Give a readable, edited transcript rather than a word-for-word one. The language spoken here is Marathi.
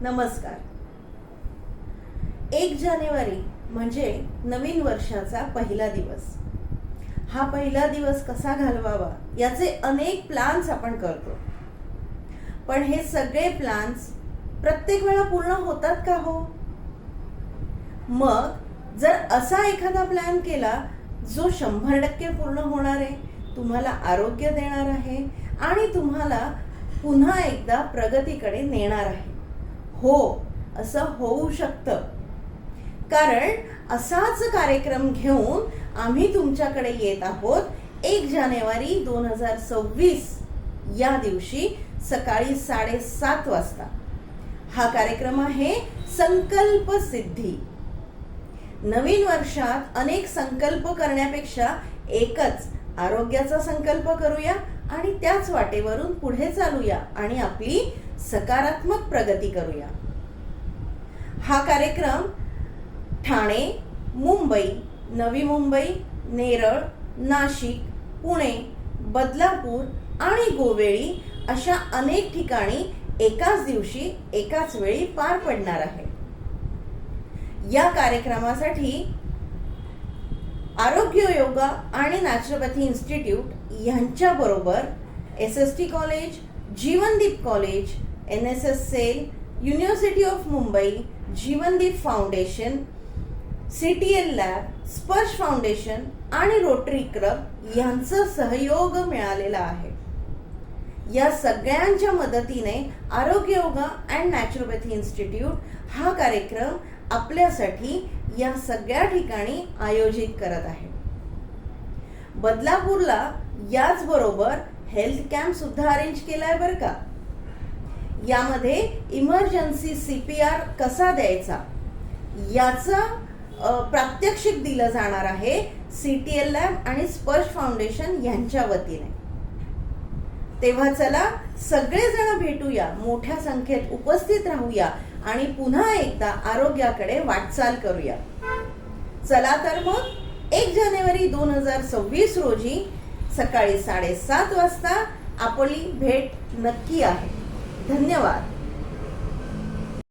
नमस्कार. 1 जानेवारी म्हणजे नवीन वर्षाचा पहिला दिवस. हा पहिला दिवस कसा घालवावा याचे अनेक प्लॅन्स आपण करतो. पण हे सगळे प्लॅन्स प्रत्येक वेळा पूर्ण होतात का हो? मग जर असा एखादा प्लॅन केला जो 100% पूर्ण होणार आहे, तुम्हाला आरोग्य देणार आहे आणि तुम्हाला पुन्हा एकदा प्रगतीकडे नेणार आहे. हो, असं होऊ शकतं. कारण असाच कार्यक्रम घेऊन आम्ही तुमच्याकडे येत आहोत 1 जानेवारी 2026 या दिवशी सकाळी 7:30 वाजता. हा कार्यक्रम आहे संकल्प सिद्धी. नवीन वर्षात अनेक संकल्प करण्यापेक्षा एकच आरोग्याचा संकल्प करूया आणि त्याच वाटेवरून पुढे चालूया आणि आपली सकारात्मक प्रगती करूया. हा कार्यक्रम ठाणे, मुंबई, नवी मुंबई, नेरळ, नाशिक, पुणे, बदलापूर आणि गोवेळी अशा अनेक ठिकाणी एकाच दिवशी एकाच वेळी पार पडणार आहे. या कार्यक्रमासाठी आरोग्य योगा आणि नॅचरोपॅथी इन्स्टिट्यूट यांच्याबरोबर SST college, Jeevandeep college, NSS cell, university of Mumbai, Jeevandeep foundation, CTL lab, Sparsh foundation आणि रोटरी क्लब यांचा सहयोग मिळालेला आहे. या सगळ्यांच्या मदतीने आरोग्य योगा अँड नॅचरोपॅथी इन्स्टिट्यूट हा कार्यक्रम आपल्यासाठी या सगळ्या ठिकाणी आयोजित करत आहे. बदलापूरला याचबरोबर हेल्थ कॅम्प सुद्धा अरेंज केलाय बरं का. यामध्ये इमर्जन्सी CPR कसा द्यायचा याचा प्रात्यक्षिक दिलं जाणार आहे CTL लॅब आणि स्पर्श फाउंडेशन यांच्या वतीने. तेव्हा चला सगळेजण भेटूया, मोठ्या संख्येत उपस्थित राहूया आणि पुन्हा एकदा आरोग्याकडे वाटचाल करूया. चला तर मग 1 जानेवारी 2026 रोजी सकाळी 7:30 वाजता आपली भेट नक्की आहे. धन्यवाद.